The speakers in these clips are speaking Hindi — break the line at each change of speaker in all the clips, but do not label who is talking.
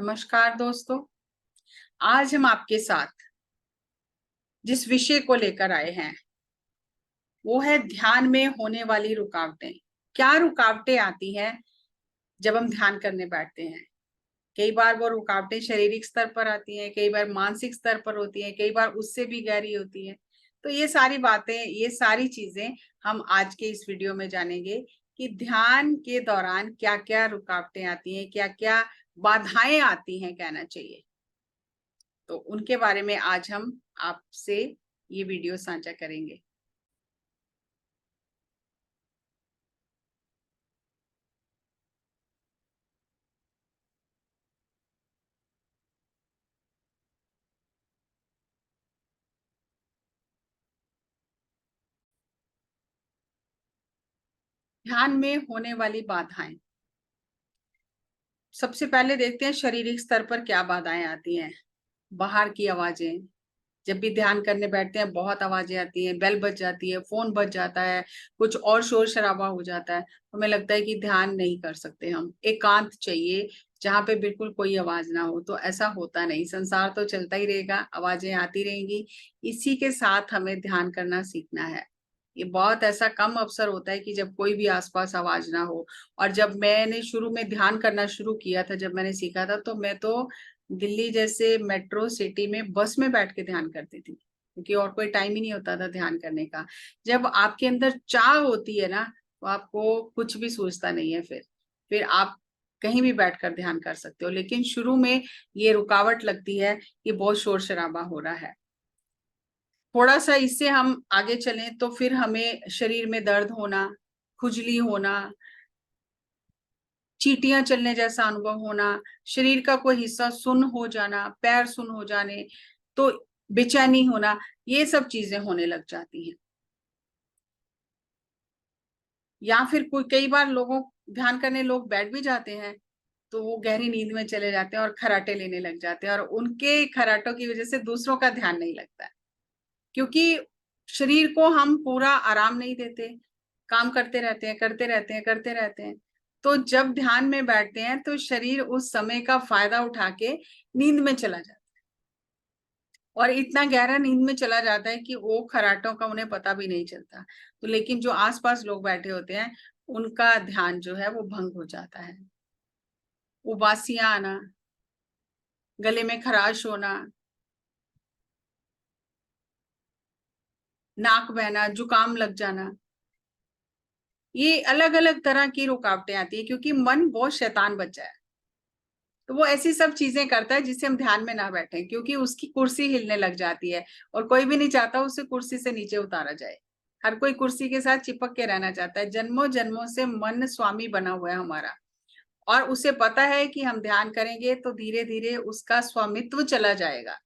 नमस्कार दोस्तों। आज हम आपके साथ जिस विषय को लेकर आए हैं वो है ध्यान में होने वाली रुकावटें। क्या रुकावटें आती हैं जब हम ध्यान करने बैठते हैं? कई बार वो रुकावटें शारीरिक स्तर पर आती हैं, कई बार मानसिक स्तर पर होती हैं, कई बार उससे भी गहरी होती हैं। तो ये सारी बातें, ये सारी चीजें हम आज के इस वीडियो में जानेंगे कि ध्यान के दौरान क्या क्या रुकावटें आती हैं, क्या क्या बाधाएं आती हैं कहना चाहिए। तो उनके बारे में आज हम आपसे ये वीडियो साझा करेंगे। ध्यान में होने वाली बाधाएं, सबसे पहले देखते हैं शारीरिक स्तर पर क्या बाधाएं आती हैं। बाहर की आवाजें, जब भी ध्यान करने बैठते हैं बहुत आवाजें आती हैं, बेल बज जाती है, फोन बज जाता है, कुछ और शोर शराबा हो जाता है, हमें लगता है कि ध्यान नहीं कर सकते। हम एकांत चाहिए जहाँ पे बिल्कुल कोई आवाज ना हो। तो ऐसा होता नहीं, संसार तो चलता ही रहेगा, आवाजें आती रहेंगी, इसी के साथ हमें ध्यान करना सीखना है। ये बहुत ऐसा कम अवसर होता है कि जब कोई भी आसपास आवाज ना हो। और जब मैंने शुरू में ध्यान करना शुरू किया था, जब मैंने सीखा था, तो मैं तो दिल्ली जैसे मेट्रो सिटी में बस में बैठ के ध्यान करती थी, क्योंकि और कोई टाइम ही नहीं होता था ध्यान करने का। जब आपके अंदर चाह होती है ना, तो आपको कुछ भी सूझता नहीं है। फिर आप कहीं भी बैठकर ध्यान कर सकते हो। लेकिन शुरू में ये रुकावट लगती है कि बहुत शोर शराबा हो रहा है। थोड़ा सा इससे हम आगे चलें तो फिर हमें शरीर में दर्द होना, खुजली होना, चींटियां चलने जैसा अनुभव होना, शरीर का कोई हिस्सा सुन्न हो जाना, पैर सुन्न हो जाने, तो बेचैनी होना, ये सब चीजें होने लग जाती हैं। या फिर कोई कई बार लोगों ध्यान करने लोग बैठ भी जाते हैं तो वो गहरी नींद में चले जाते हैं और खर्राटे लेने लग जाते हैं, और उनके खर्राटों की वजह से दूसरों का ध्यान नहीं लगता है। क्योंकि शरीर को हम पूरा आराम नहीं देते, काम करते रहते हैं, करते रहते हैं, करते रहते हैं। तो जब ध्यान में बैठते हैं तो शरीर उस समय का फायदा उठा के नींद में चला जाता है, और इतना गहरा नींद में चला जाता है कि वो खराटों का उन्हें पता भी नहीं चलता। तो लेकिन जो आसपास लोग बैठे होते हैं उनका ध्यान जो है वो भंग हो जाता है। उबासियां आना, गले में खराश होना, नाक बहना, जुकाम लग जाना, ये अलग अलग तरह की रुकावटें आती है, क्योंकि मन बहुत शैतान बच्चा है। तो वो ऐसी सब चीजें करता है जिससे हम ध्यान में ना बैठे, क्योंकि उसकी कुर्सी हिलने लग जाती है, और कोई भी नहीं चाहता उसे कुर्सी से नीचे उतारा जाए। हर कोई कुर्सी के साथ चिपक के रहना चाहता है। जन्मों जन्मों से मन स्वामी बना हुआ है हमारा, और उसे पता है कि हम ध्यान करेंगे तो धीरे धीरे उसका स्वामित्व चला जाएगा,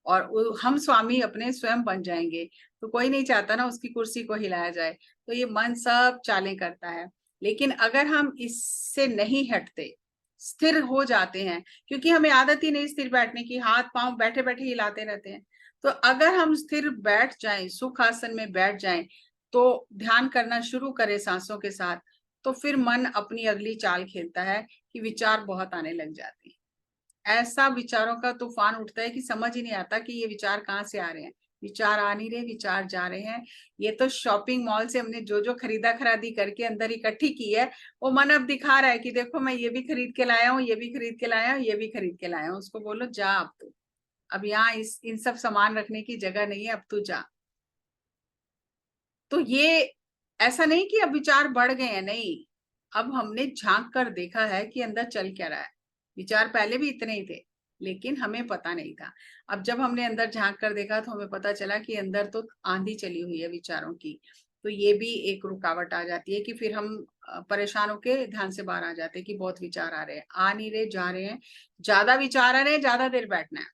और हम स्वामी अपने स्वयं बन जाएंगे। तो कोई नहीं चाहता ना उसकी कुर्सी को हिलाया जाए। तो ये मन सब चालें करता है। लेकिन अगर हम इससे नहीं हटते, स्थिर हो जाते हैं, क्योंकि हमें आदत ही नहीं स्थिर बैठने की, हाथ पांव बैठे बैठे हिलाते रहते हैं। तो अगर हम स्थिर बैठ जाएं, सुख आसन में बैठ जाएं, तो ध्यान करना शुरू करें सांसों के साथ, तो फिर मन अपनी अगली चाल खेलता है कि विचार बहुत आने लग जाते हैं। ऐसा विचारों का तूफान उठता है कि समझ ही नहीं आता कि ये विचार कहाँ से आ रहे हैं। विचार आ नहीं रहे, विचार जा रहे हैं। ये तो शॉपिंग मॉल से हमने जो जो खरीदा खरादी करके अंदर इकट्ठी की है, वो मन अब दिखा रहा है कि देखो मैं ये भी खरीद के लाया हूँ, ये भी खरीद के लाया हूँ, ये भी खरीद के लाया हूँ। उसको बोलो जा अब तू, अब यहाँ इस इन सब सामान रखने की जगह नहीं है, अब तू जा। तो ये ऐसा नहीं कि अब विचार बढ़ गए हैं, नहीं। अब हमने झांक कर देखा है कि अंदर चल क्या रहा है। विचार पहले भी इतने ही थे, लेकिन हमें पता नहीं था। अब जब हमने अंदर झांक कर देखा तो हमें पता चला कि अंदर तो आंधी चली हुई है विचारों की। तो ये भी एक रुकावट आ जाती है कि फिर हम परेशान होके ध्यान से बाहर आ जाते हैं कि बहुत विचार आ रहे हैं, आ नहीं रहे, जा रहे हैं। ज्यादा विचार आ रहे हैं, ज्यादा देर बैठना है।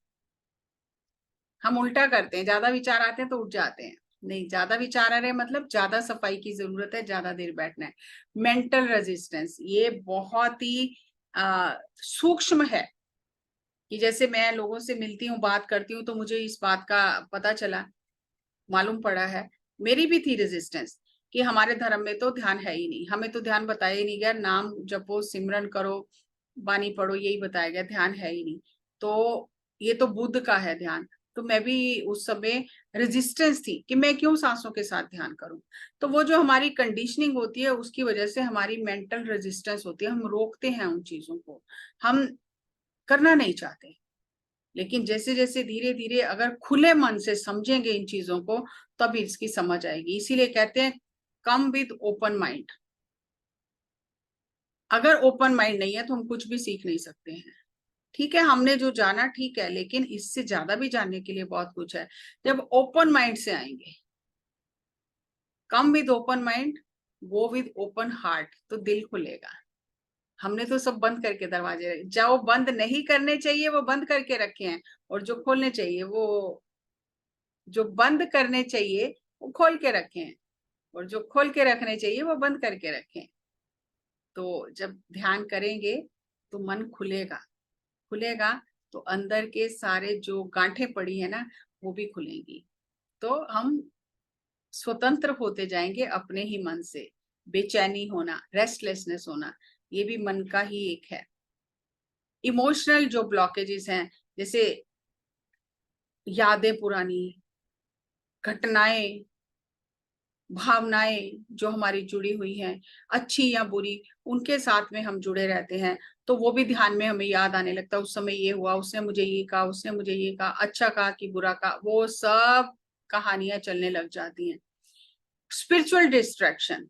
हम उल्टा करते हैं, ज्यादा विचार आते हैं तो उठ जाते हैं। नहीं, ज्यादा विचार आ रहे हैं मतलब ज्यादा सफाई की जरूरत है, ज्यादा देर बैठना है। मेंटल रेजिस्टेंस ये बहुत ही सूक्ष्म है। कि जैसे मैं लोगों से मिलती हूँ, बात करती हूँ, तो मुझे इस बात का पता चला, मालूम पड़ा है। मेरी भी थी रेजिस्टेंस कि हमारे धर्म में तो ध्यान है ही नहीं, हमें तो ध्यान बताया ही नहीं गया। नाम जपो, सिमरन करो, बानी पढ़ो, यही बताया गया, ध्यान है ही नहीं। तो ये तो बुद्ध का है ध्यान। तो मैं भी उस समय रेजिस्टेंस थी कि मैं क्यों सांसों के साथ ध्यान करूं। तो वो जो हमारी कंडीशनिंग होती है उसकी वजह से हमारी मेंटल रेजिस्टेंस होती है, हम रोकते हैं उन चीजों को, हम करना नहीं चाहते। लेकिन जैसे जैसे धीरे धीरे अगर खुले मन से समझेंगे इन चीजों को, तब इसकी समझ आएगी। इसीलिए कहते हैं कम विद ओपन माइंड। अगर ओपन माइंड नहीं है तो हम कुछ भी सीख नहीं सकते हैं। ठीक है, हमने जो जाना ठीक है, लेकिन इससे ज्यादा भी जानने के लिए बहुत कुछ है। जब ओपन माइंड से आएंगे, come with open mind, go with open heart, तो दिल खुलेगा। हमने तो सब बंद करके दरवाजे, जो बंद नहीं करने चाहिए वो बंद करके रखे हैं, और जो खोलने चाहिए वो, जो बंद करने चाहिए वो खोल के रखे हैं, और जो खोल के रखने चाहिए वो बंद करके रखे हैं। तो जब ध्यान करेंगे तो मन खुलेगा, खुलेगा तो अंदर के सारे जो गांठें पड़ी है ना, वो भी खुलेंगी। तो हम स्वतंत्र होते जाएंगे अपने ही मन से। बेचैनी होना, रेस्टलेसनेस होना, ये भी मन का ही एक है। इमोशनल जो ब्लॉकेजेस हैं, जैसे यादें पुरानी, घटनाएं, भावनाएं जो हमारी जुड़ी हुई हैं, अच्छी या बुरी, उनके साथ में हम जुड़े रहते हैं। तो वो भी ध्यान में हमें याद आने लगता है, उस समय ये हुआ, उसने मुझे ये कहा, उसने मुझे ये कहा, अच्छा कहा कि बुरा कहा, वो सब कहानियां चलने लग जाती हैं। Spiritual distraction.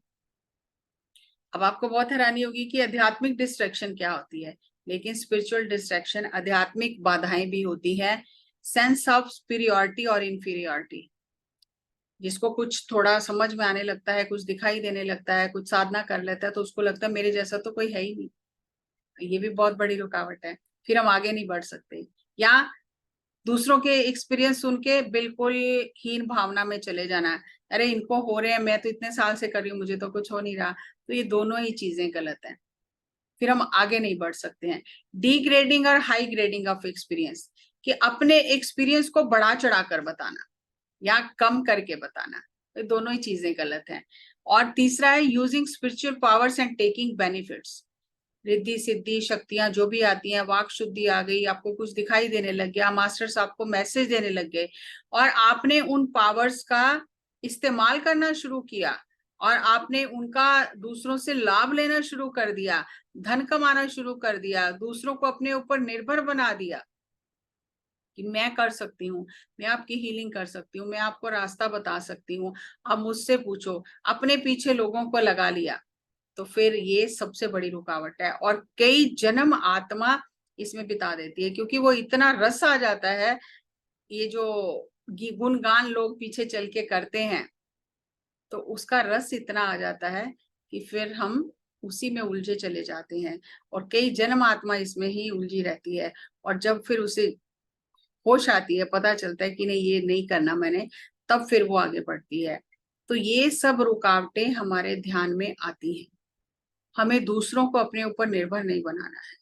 अब आपको बहुत हैरानी होगी कि आध्यात्मिक डिस्ट्रैक्शन क्या होती है, लेकिन स्पिरिचुअल डिस्ट्रैक्शन आध्यात्मिक बाधाएं भी होती है। सेंस ऑफ सुपीरियरिटी और इंफीरियरिटी, जिसको कुछ थोड़ा समझ में आने लगता है, कुछ दिखाई देने लगता है, कुछ साधना कर लेता है, तो उसको लगता है मेरे जैसा तो कोई है ही नहीं। ये भी बहुत बड़ी रुकावट है। फिर हम आगे नहीं बढ़ सकते, या दूसरों के एक्सपीरियंस सुन के बिल्कुल हीन भावना में चले जाना, अरे इनको हो रहे हैं, मैं तो इतने साल से कर रही हूँ, मुझे तो कुछ हो नहीं रहा। तो ये दोनों ही चीजें गलत हैं, फिर हम आगे नहीं बढ़ सकते हैं। डिग्रेडिंग और हाई ग्रेडिंग ऑफ एक्सपीरियंस, कि अपने एक्सपीरियंस को बढ़ा चढ़ा कर बताना या कम करके बताना, तो दोनों ही चीजें गलत हैं। और तीसरा है using spiritual powers and taking benefits. रिद्धि सिद्धि शक्तियां जो भी आती हैं, वाक शुद्धि आ गई, आपको कुछ दिखाई देने लग गया, मास्टर्स आपको मैसेज देने लग गए, और आपने उन पावर्स का इस्तेमाल करना शुरू किया, और आपने उनका दूसरों से लाभ लेना शुरू कर दिया, धन कमाना शुरू कर दिया, दूसरों को अपने ऊपर निर्भर बना दिया कि मैं कर सकती हूँ, मैं आपकी हीलिंग कर सकती हूँ, मैं आपको रास्ता बता सकती हूँ, अब मुझसे पूछो, अपने पीछे लोगों को लगा लिया, तो फिर ये सबसे बड़ी रुकावट है। और कई जन्म आत्मा इसमें बिता देती है, क्योंकि वो इतना रस आ जाता है, ये जो गुणगान लोग पीछे चल के करते हैं, तो उसका रस इतना आ जाता है कि फिर हम उसी में उलझे चले जाते हैं, और कई जन्म आत्मा इसमें ही उलझी रहती है। और जब फिर उसे होश आती है, पता चलता है कि नहीं ये नहीं करना मैंने, तब फिर वो आगे बढ़ती है। तो ये सब रुकावटें हमारे ध्यान में आती हैं। हमें दूसरों को अपने ऊपर निर्भर नहीं बनाना है,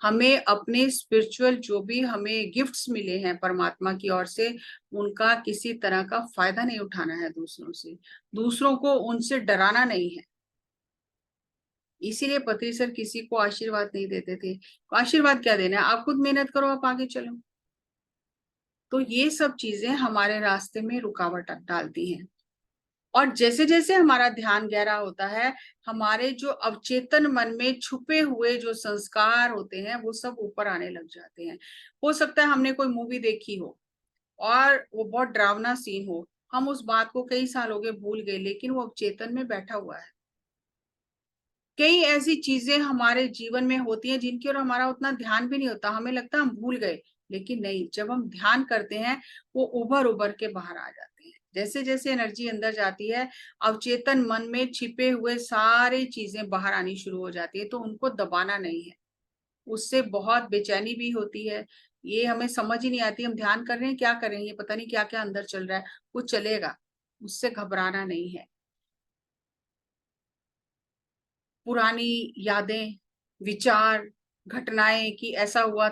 हमें अपने स्पिरिचुअल जो भी हमें गिफ्ट्स मिले हैं परमात्मा की ओर से, उनका किसी तरह का फायदा नहीं उठाना है दूसरों से, दूसरों को उनसे डराना नहीं है। इसीलिए पत्री सर किसी को आशीर्वाद नहीं देते थे। आशीर्वाद क्या देना है, आप खुद मेहनत करो, आप आगे चलो। तो ये सब चीजें हमारे रास्ते में रुकावट डालती हैं। और जैसे जैसे हमारा ध्यान गहरा होता है, हमारे जो अवचेतन मन में छुपे हुए जो संस्कार होते हैं वो सब ऊपर आने लग जाते हैं। हो सकता है हमने कोई मूवी देखी हो और वो बहुत डरावना सीन हो, हम उस बात को कई साल हो गए भूल गए, लेकिन वो अवचेतन में बैठा हुआ है। कई ऐसी चीजें हमारे जीवन में होती हैं जिनकी ओर हमारा उतना ध्यान भी नहीं होता, हमें लगता है हम भूल गए, लेकिन नहीं, जब हम ध्यान करते हैं वो उभर उभर के बाहर आ जाते हैं। जैसे जैसे एनर्जी अंदर जाती है, अवचेतन मन में छिपे हुए सारी चीजें बाहर आनी शुरू हो जाती है, तो उनको दबाना नहीं है। उससे बहुत बेचैनी भी होती है, ये हमें समझ ही नहीं आती, हम ध्यान कर रहे हैं, क्या कर रहे हैं, ये पता नहीं क्या क्या अंदर चल रहा है, कुछ चलेगा, उससे घबराना नहीं है। पुरानी यादें, विचार, घटनाएं कि ऐसा हुआ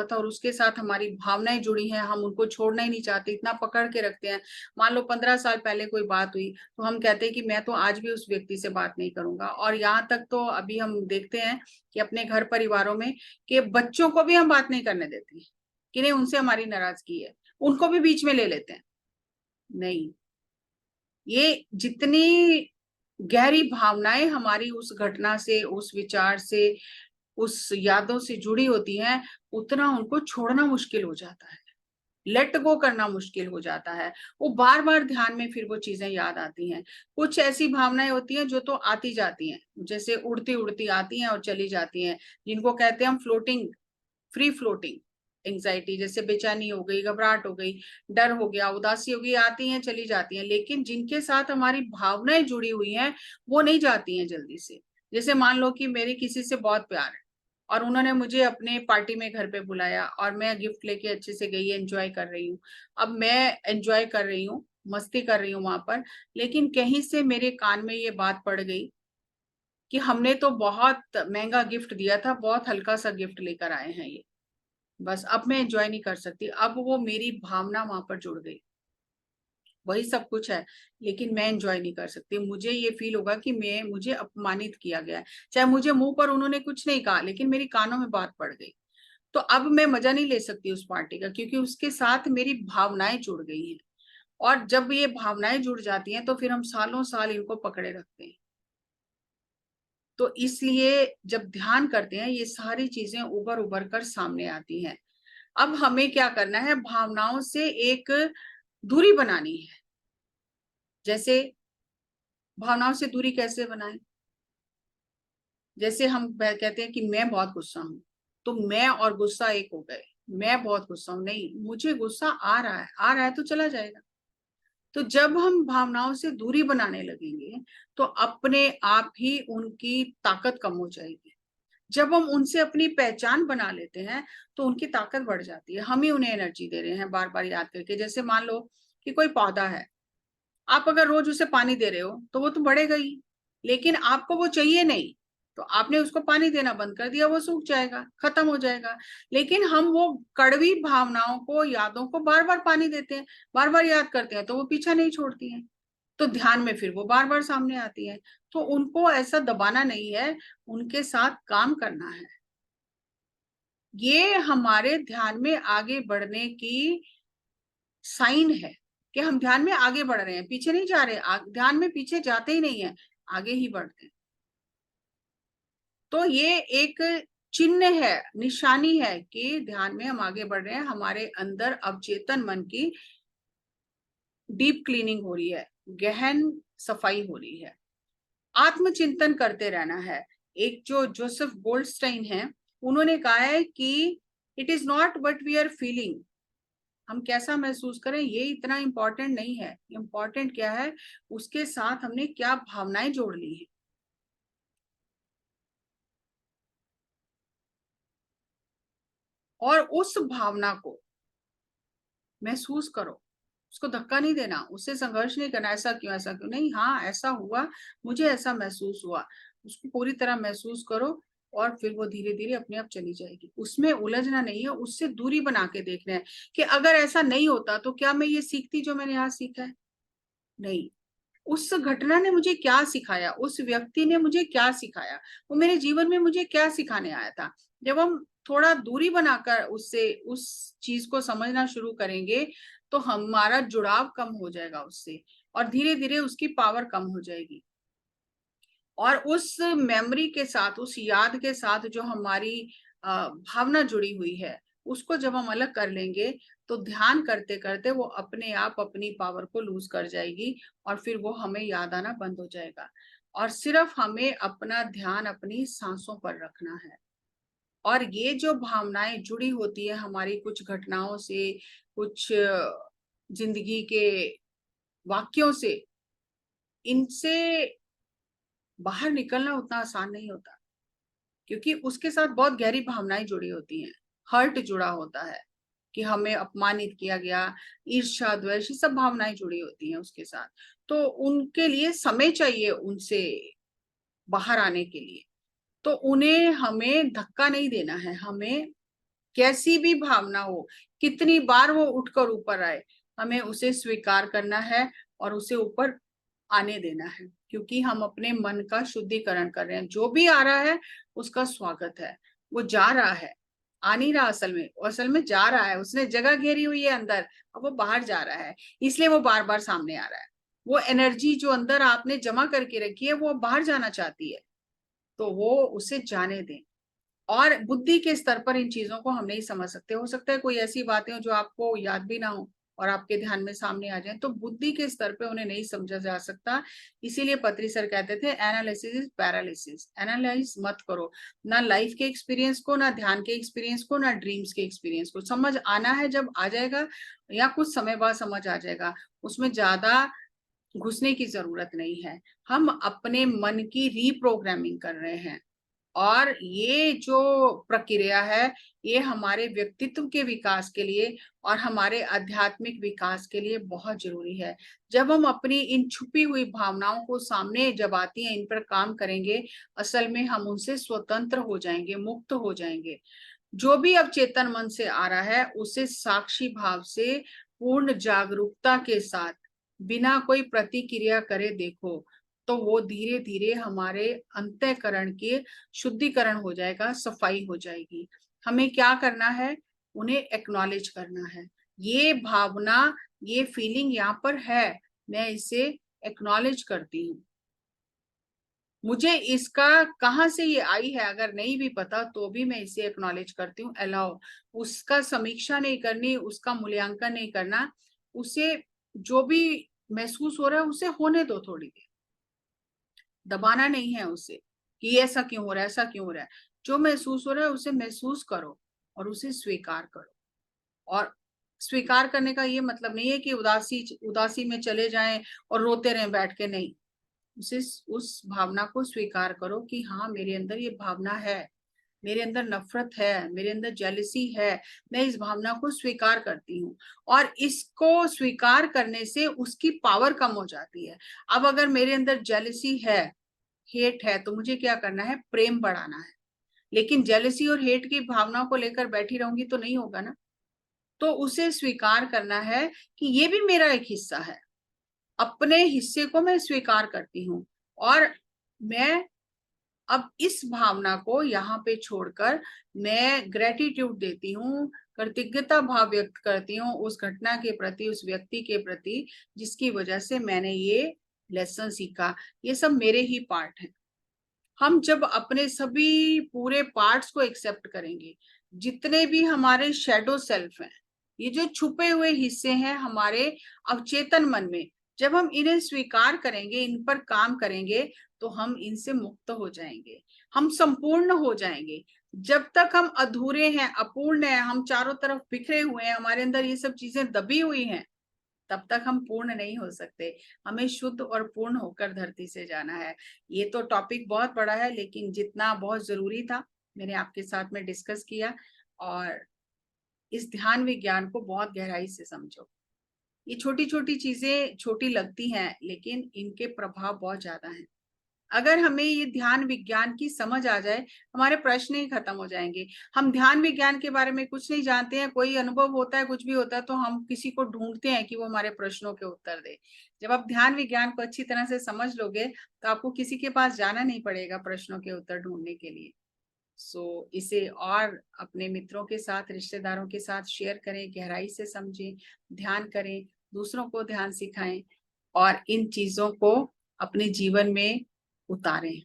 था और उसके साथ हमारी भावनाएं जुड़ी हैं, हम उनको छोड़ना ही नहीं चाहते, इतना पकड़ के रखते हैं। मान लो 15 साल पहले कोई बात हुई तो हम कहते हैं कि मैं तो आज भी उस व्यक्ति से बात नहीं करूंगा। और यहाँ तक तो अभी हम देखते हैं कि अपने घर परिवारों में कि बच्चों को भी हम बात नहीं करने देते हैं कि नहीं उनसे हमारी नाराजगी है, उनको भी बीच में ले लेते हैं। नहीं, ये जितनी गहरी भावनाएं हमारी उस घटना से, उस विचार से, उस यादों से जुड़ी होती हैं, उतना उनको छोड़ना मुश्किल हो जाता है, लेट गो करना मुश्किल हो जाता है। वो बार बार ध्यान में फिर वो चीजें याद आती हैं। कुछ ऐसी भावनाएं होती हैं जो तो आती जाती हैं, जैसे उड़ती उड़ती आती हैं और चली जाती हैं, जिनको कहते हैं हम फ्लोटिंग, फ्री फ्लोटिंग एंजाइटी। जैसे बेचैनी हो गई, घबराहट हो गई, डर हो गया, उदासी हो गई, आती हैं चली जाती हैं। लेकिन जिनके साथ हमारी भावनाएं जुड़ी हुई हैं वो नहीं जाती हैं जल्दी से। जैसे मान लो कि मेरी किसी से बहुत प्यार है और उन्होंने मुझे अपने पार्टी में घर पे बुलाया और मैं गिफ्ट लेके अच्छे से गई, एंजॉय कर रही हूँ। अब मैं एंजॉय कर रही हूँ, मस्ती कर रही हूँ वहां पर, लेकिन कहीं से मेरे कान में ये बात पड़ गई कि हमने तो बहुत महंगा गिफ्ट दिया था, बहुत हल्का सा गिफ्ट लेकर आए हैं ये, बस अब मैं एंजॉय नहीं कर सकती। अब वो मेरी भावना वहां पर जुड़ गई, वही सब कुछ है, लेकिन मैं एंजॉय नहीं कर सकती। मुझे ये फील होगा कि मुझे अपमानित किया गया है। चाहे मुझे मुंह पर उन्होंने कुछ नहीं कहा, लेकिन मेरी कानों में बात पड़ गई। तो अब मैं मजा नहीं ले सकती उस पार्टी का, क्योंकि उसके साथ मेरी भावनाएं जुड़ गई हैं। और जब ये भावनाएं जुड़ जाती हैं तो फिर हम सालों साल इनको पकड़े रखते हैं। तो इसलिए जब ध्यान करते हैं ये सारी चीजें उभर उभर कर सामने आती हैं। अब हमें क्या करना है, भावनाओं से एक दूरी बनानी है। जैसे भावनाओं से दूरी कैसे बनाएं? जैसे हम कहते हैं कि मैं बहुत गुस्सा हूं, तो मैं और गुस्सा एक हो गए। मैं बहुत गुस्सा हूं, नहीं, मुझे गुस्सा आ रहा है, आ रहा है तो चला जाएगा। तो जब हम भावनाओं से दूरी बनाने लगेंगे तो अपने आप ही उनकी ताकत कम हो जाएगी। जब हम उनसे अपनी पहचान बना लेते हैं तो उनकी ताकत बढ़ जाती है। हम ही उन्हें एनर्जी दे रहे हैं बार बार याद करके। जैसे मान लो कि कोई पौधा है, आप अगर रोज उसे पानी दे रहे हो तो वो तो बढ़ेगा ही, लेकिन आपको वो चाहिए नहीं, तो आपने उसको पानी देना बंद कर दिया, वो सूख जाएगा, खत्म हो जाएगा। लेकिन हम वो कड़वी भावनाओं को, यादों को बार बार पानी देते हैं, बार बार याद करते हैं, तो वो पीछा नहीं छोड़ती हैं। तो ध्यान में फिर वो बार बार सामने आती है। तो उनको ऐसा दबाना नहीं है, उनके साथ काम करना है। ये हमारे ध्यान में आगे बढ़ने की साइन है कि हम ध्यान में आगे बढ़ रहे हैं, पीछे नहीं जा रहे। ध्यान में पीछे जाते ही नहीं है, आगे ही बढ़ते हैं। तो ये एक चिन्ह है, निशानी है कि ध्यान में हम आगे बढ़ रहे हैं। हमारे अंदर अवचेतन मन की डीप क्लीनिंग हो रही है, गहन सफाई हो रही है। आत्मचिंतन करते रहना है। एक जो जोसेफ गोल्डस्टाइन है, उन्होंने कहा है कि it is not what we are feeling, हम कैसा महसूस करें ये इतना इम्पोर्टेंट नहीं है। इम्पोर्टेंट क्या है, उसके साथ हमने क्या भावनाएं जोड़ ली है। और उस भावना को महसूस करो, उसको धक्का नहीं देना, उससे संघर्ष नहीं करना, ऐसा क्यों, ऐसा क्यों नहीं, हाँ ऐसा हुआ, मुझे ऐसा महसूस हुआ, उसको पूरी तरह महसूस करो। और फिर वो धीरे धीरे अपने आप चली जाएगी। उसमें उलझना नहीं है, उससे दूरी बना के देखना है कि अगर ऐसा नहीं होता तो क्या मैं ये सीखती जो मैंने यहाँ सीखा है? नहीं। उस घटना ने मुझे क्या सिखाया, उस व्यक्ति ने मुझे क्या सिखाया, वो मेरे जीवन में मुझे क्या सिखाने आया था। जब हम थोड़ा दूरी बनाकर उससे, उस चीज को समझना शुरू करेंगे तो हमारा जुड़ाव कम हो जाएगा उससे, और धीरे धीरे उसकी पावर कम हो जाएगी। और उस मेमोरी के साथ, उस याद के साथ जो हमारी भावना जुड़ी हुई है, उसको जब हम अलग कर लेंगे तो ध्यान करते करते वो अपने आप अपनी पावर को लूज कर जाएगी और फिर वो हमें याद आना बंद हो जाएगा। और सिर्फ हमें अपना ध्यान अपनी सांसों पर रखना है। और ये जो भावनाएं जुड़ी होती है हमारी कुछ घटनाओं से, कुछ जिंदगी के वाक्यों से, इनसे बाहर निकलना उतना आसान नहीं होता, क्योंकि उसके साथ बहुत गहरी भावनाएं जुड़ी होती हैं। हर्ट जुड़ा होता है कि हमें अपमानित किया गया, ईर्ष्या, द्वेष, ये सब भावनाएं जुड़ी होती हैं उसके साथ। तो उनके लिए समय चाहिए, उनसे बाहर आने के लिए। तो उन्हें हमें धक्का नहीं देना है। हमें कैसी भी भावना हो, कितनी बार वो उठकर ऊपर आए, हमें उसे स्वीकार करना है और उसे ऊपर आने देना है, क्योंकि हम अपने मन का शुद्धिकरण कर रहे हैं। जो भी आ रहा है उसका स्वागत है। वो जा रहा है, आ नहीं रहा असल में जा रहा है। उसने जगह घेरी हुई है अंदर, अब वो बाहर जा रहा है, इसलिए वो बार बार सामने आ रहा है। वो एनर्जी जो अंदर आपने जमा करके रखी है वो बाहर जाना चाहती है, तो वो उसे जाने दें। और बुद्धि के स्तर पर इन चीजों को हम नहीं समझ सकते। हो सकता है कोई ऐसी बातें हो जो आपको याद भी ना हो और आपके ध्यान में सामने आ जाए, तो बुद्धि के स्तर पे उन्हें नहीं समझा जा सकता। इसीलिए पत्री सर कहते थे एनालिसिस इज पैरालिसिस। एनालाइज मत करो, ना लाइफ के एक्सपीरियंस को, ना ध्यान के एक्सपीरियंस को, ना ड्रीम्स के एक्सपीरियंस को। समझ आना है, जब आ जाएगा या कुछ समय बाद समझ आ जाएगा, उसमें ज्यादा घुसने की जरूरत नहीं है। हम अपने मन की रीप्रोग्रामिंग कर रहे हैं, और ये जो प्रक्रिया है ये हमारे व्यक्तित्व के विकास के लिए और हमारे आध्यात्मिक विकास के लिए बहुत जरूरी है। जब हम अपनी इन छुपी हुई भावनाओं को सामने जब आती हैं, इन पर काम करेंगे, असल में हम उनसे स्वतंत्र हो जाएंगे, मुक्त हो जाएंगे। जो भी अब चेतन मन से आ रहा है उसे साक्षी भाव से, पूर्ण जागरूकता के साथ, बिना कोई प्रतिक्रिया करे देखो, तो वो धीरे धीरे हमारे अंतःकरण के शुद्धिकरण हो जाएगा, सफाई हो जाएगी। हमें क्या करना है? उन्हें एक्नॉलेज करना है। ये भावना, ये फीलिंग यहाँ पर है, मैं इसे एक्नॉलेज करती हूँ। मुझे इसका कहाँ से ये आई है अगर नहीं भी पता, तो भी मैं इसे एक्नॉलेज करती हूँ। अलाउ, उसका समीक्षा नहीं करनी, उसका मूल्यांकन नहीं करना, उसे जो भी महसूस हो रहा है उसे होने दो थोड़ी देर। दबाना नहीं है उसे कि ऐसा क्यों हो रहा है, ऐसा क्यों हो रहा है। जो महसूस हो रहा है उसे महसूस करो और उसे स्वीकार करो। और स्वीकार करने का ये मतलब नहीं है कि उदासी उदासी में चले जाएं और रोते रहें बैठ के, नहीं। उसे, उस भावना को स्वीकार करो कि हाँ मेरे अंदर ये भावना है, मेरे अंदर नफरत है, मेरे अंदर जेलसी है, मैं इस भावना को स्वीकार करती हूँ। और इसको स्वीकार करने से उसकी पावर कम हो जाती है। अब अगर मेरे अंदर जेलसी है, हेट है, तो मुझे क्या करना है? प्रेम बढ़ाना है। लेकिन जेलसी और हेट की भावना को लेकर बैठी रहूंगी तो नहीं होगा ना। तो उसे स्वीकार करना है कि ये भी मेरा एक हिस्सा है, अपने हिस्से को मैं स्वीकार करती हूँ। और मैं अब इस भावना को यहाँ पे छोड़कर मैं ग्रेटिट्यूड देती हूँ, कृतज्ञता भाव व्यक्त करती हूँ उस घटना के प्रति, उस व्यक्ति के प्रति जिसकी वजह से मैंने ये लेसन सीखा। ये सब मेरे ही पार्ट हैं। हम जब अपने सभी पूरे पार्ट्स को एक्सेप्ट करेंगे, जितने भी हमारे शेडो सेल्फ हैं, ये जो छुपे हुए हिस्से हैं हमारे अवचेतन मन में, जब हम इन्हें स्वीकार करेंगे, इन पर काम करेंगे, तो हम इनसे मुक्त हो जाएंगे, हम संपूर्ण हो जाएंगे। जब तक हम अधूरे हैं, अपूर्ण हैं, हम चारों तरफ बिखरे हुए हैं, हमारे अंदर ये सब चीजें दबी हुई हैं, तब तक हम पूर्ण नहीं हो सकते। हमें शुद्ध और पूर्ण होकर धरती से जाना है। ये तो टॉपिक बहुत बड़ा है, लेकिन जितना बहुत जरूरी था मैंने आपके साथ में डिस्कस किया। और इस ध्यान विज्ञान को बहुत गहराई से समझो। ये छोटी छोटी चीजें छोटी लगती हैं, लेकिन इनके प्रभाव बहुत ज्यादा हैं। अगर हमें ये ध्यान विज्ञान की समझ आ जाए, हमारे प्रश्न ही खत्म हो जाएंगे। हम ध्यान विज्ञान के बारे में कुछ नहीं जानते हैं, कोई अनुभव होता है, कुछ भी होता है, तो हम किसी को ढूंढते हैं कि वो हमारे प्रश्नों के उत्तर दे। जब आप ध्यान विज्ञान को अच्छी तरह से समझ लोगे, तो आपको किसी के पास जाना नहीं पड़ेगा प्रश्नों के उत्तर ढूंढने के लिए। इसे और अपने मित्रों के साथ, रिश्तेदारों के साथ शेयर करें, गहराई से समझें, ध्यान करें, दूसरों को ध्यान सिखाएं और इन चीजों को अपने जीवन में उतारें।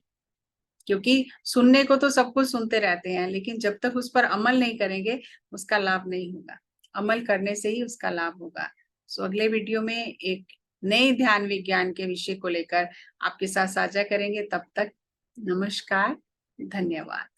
क्योंकि सुनने को तो सब कुछ सुनते रहते हैं, लेकिन जब तक उस पर अमल नहीं करेंगे उसका लाभ नहीं होगा। अमल करने से ही उसका लाभ होगा। अगले वीडियो में एक नए ध्यान विज्ञान के विषय को लेकर आपके साथ साझा करेंगे। तब तक नमस्कार, धन्यवाद।